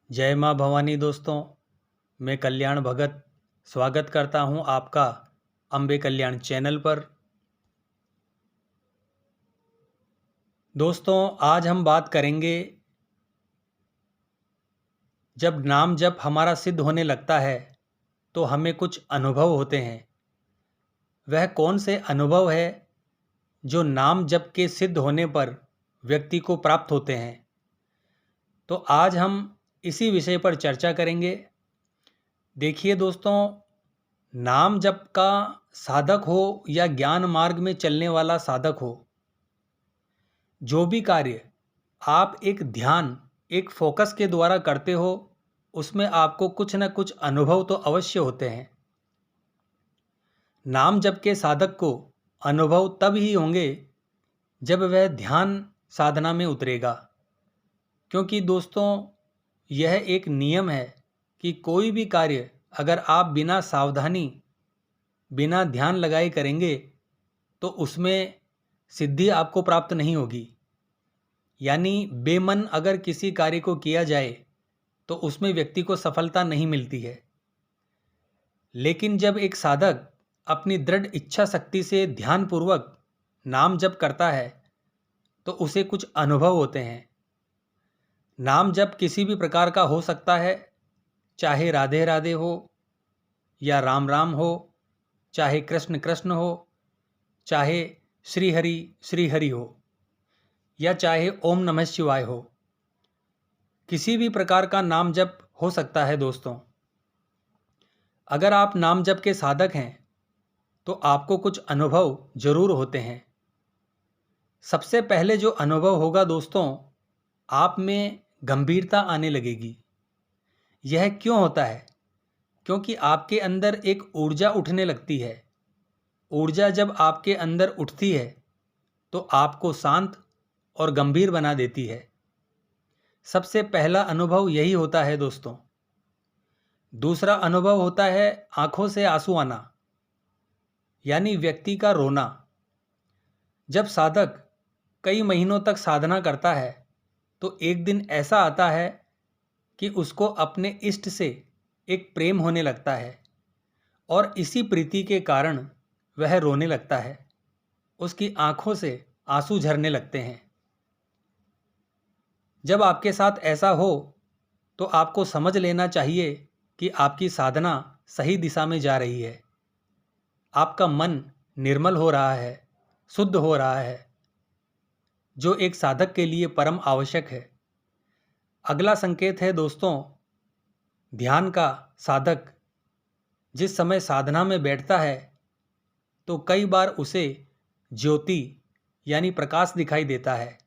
जय माँ भवानी दोस्तों। मैं कल्याण भगत स्वागत करता हूँ आपका अम्बे कल्याण चैनल पर। दोस्तों, आज हम बात करेंगे जब नाम जप हमारा सिद्ध होने लगता है तो हमें कुछ अनुभव होते हैं। वह कौन से अनुभव है जो नाम जप के सिद्ध होने पर व्यक्ति को प्राप्त होते हैं? तो आज हम इसी विषय पर चर्चा करेंगे। देखिए दोस्तों, नाम जप का साधक हो या ज्ञान मार्ग में चलने वाला साधक हो, जो भी कार्य आप एक ध्यान, एक फोकस के द्वारा करते हो, उसमें आपको कुछ न कुछ अनुभव तो अवश्य होते हैं। नाम जप के साधक को अनुभव तब ही होंगे जब वह ध्यान साधना में उतरेगा। क्योंकि दोस्तों, यह एक नियम है कि कोई भी कार्य अगर आप बिना सावधानी, बिना ध्यान लगाए करेंगे तो उसमें सिद्धि आपको प्राप्त नहीं होगी। यानी बेमन अगर किसी कार्य को किया जाए तो उसमें व्यक्ति को सफलता नहीं मिलती है। लेकिन जब एक साधक अपनी दृढ़ इच्छा शक्ति से ध्यानपूर्वक नाम जप करता है तो उसे कुछ अनुभव होते हैं। नाम जप किसी भी प्रकार का हो सकता है, चाहे राधे राधे हो या राम राम हो, चाहे कृष्ण कृष्ण हो, चाहे श्री हरि हो, या चाहे ओम नमः शिवाय हो। किसी भी प्रकार का नाम जप हो सकता है दोस्तों। अगर आप नाम जप के साधक हैं तो आपको कुछ अनुभव जरूर होते हैं। सबसे पहले जो अनुभव होगा दोस्तों, आप में गंभीरता आने लगेगी। यह क्यों होता है? क्योंकि आपके अंदर एक ऊर्जा उठने लगती है। ऊर्जा जब आपके अंदर उठती है तो आपको शांत और गंभीर बना देती है। सबसे पहला अनुभव यही होता है दोस्तों। दूसरा अनुभव होता है आंखों से आंसू आना, यानी व्यक्ति का रोना। जब साधक कई महीनों तक साधना करता है तो एक दिन ऐसा आता है कि उसको अपने इष्ट से एक प्रेम होने लगता है और इसी प्रीति के कारण वह रोने लगता है। उसकी आंखों से आंसू झरने लगते हैं। जब आपके साथ ऐसा हो तो आपको समझ लेना चाहिए कि आपकी साधना सही दिशा में जा रही है। आपका मन निर्मल हो रहा है, शुद्ध हो रहा है, जो एक साधक के लिए परम आवश्यक है। अगला संकेत है दोस्तों, ध्यान का साधक जिस समय साधना में बैठता है तो कई बार उसे ज्योति यानी प्रकाश दिखाई देता है।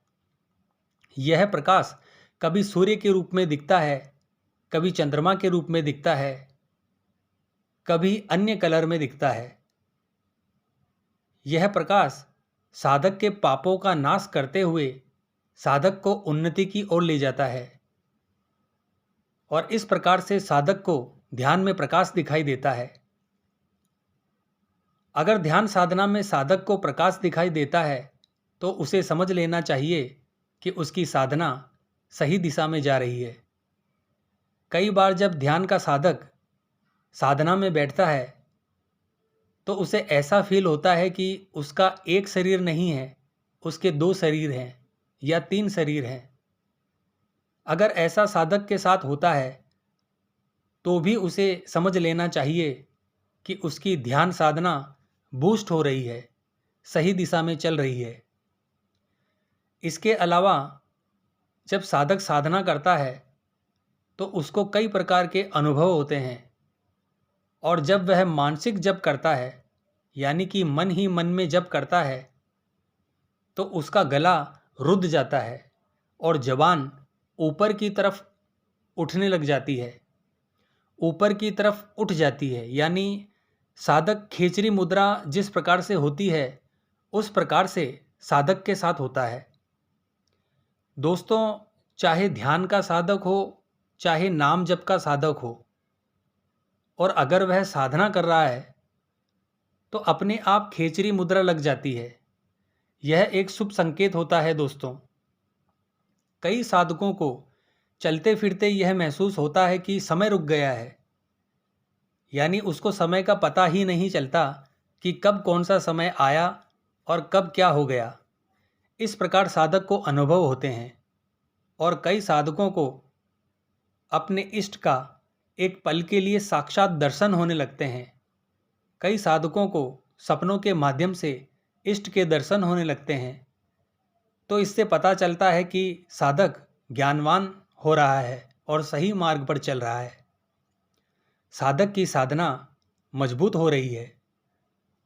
यह प्रकाश कभी सूर्य के रूप में दिखता है, कभी चंद्रमा के रूप में दिखता है, कभी अन्य कलर में दिखता है। यह प्रकाश साधक के पापों का नाश करते हुए साधक को उन्नति की ओर ले जाता है और इस प्रकार से साधक को ध्यान में प्रकाश दिखाई देता है। अगर ध्यान साधना में साधक को प्रकाश दिखाई देता है तो उसे समझ लेना चाहिए कि उसकी साधना सही दिशा में जा रही है। कई बार जब ध्यान का साधक साधना में बैठता है तो उसे ऐसा फील होता है कि उसका एक शरीर नहीं है, उसके दो शरीर हैं या तीन शरीर हैं। अगर ऐसा साधक के साथ होता है तो भी उसे समझ लेना चाहिए कि उसकी ध्यान साधना बूस्ट हो रही है, सही दिशा में चल रही है। इसके अलावा जब साधक साधना करता है तो उसको कई प्रकार के अनुभव होते हैं और जब वह मानसिक जप करता है, यानी कि मन ही मन में जप करता है, तो उसका गला रुद्ध जाता है और जबान ऊपर की तरफ उठने लग जाती है, ऊपर की तरफ उठ जाती है। यानी साधक खेचरी मुद्रा जिस प्रकार से होती है उस प्रकार से साधक के साथ होता है। दोस्तों, चाहे ध्यान का साधक हो, चाहे नाम जप का साधक हो, और अगर वह साधना कर रहा है तो अपने आप खेचरी मुद्रा लग जाती है। यह एक शुभ संकेत होता है दोस्तों। कई साधकों को चलते फिरते यह महसूस होता है कि समय रुक गया है, यानी उसको समय का पता ही नहीं चलता कि कब कौन सा समय आया और कब क्या हो गया। इस प्रकार साधक को अनुभव होते हैं और कई साधकों को अपने इष्ट का एक पल के लिए साक्षात दर्शन होने लगते हैं। कई साधकों को सपनों के माध्यम से इष्ट के दर्शन होने लगते हैं। तो इससे पता चलता है कि साधक ज्ञानवान हो रहा है और सही मार्ग पर चल रहा है। साधक की साधना मजबूत हो रही है।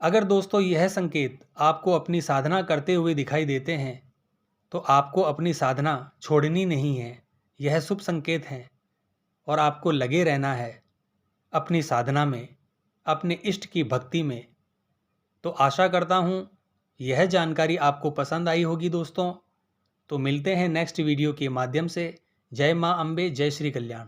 अगर दोस्तों यह संकेत आपको अपनी साधना करते हुए दिखाई देते हैं तो आपको अपनी साधना छोड़नी नहीं है। यह शुभ संकेत हैं और आपको लगे रहना है अपनी साधना में, अपने इष्ट की भक्ति में। तो आशा करता हूँ यह जानकारी आपको पसंद आई होगी दोस्तों। तो मिलते हैं नेक्स्ट वीडियो के माध्यम से। जय माँ अम्बे, जय श्री कल्याण।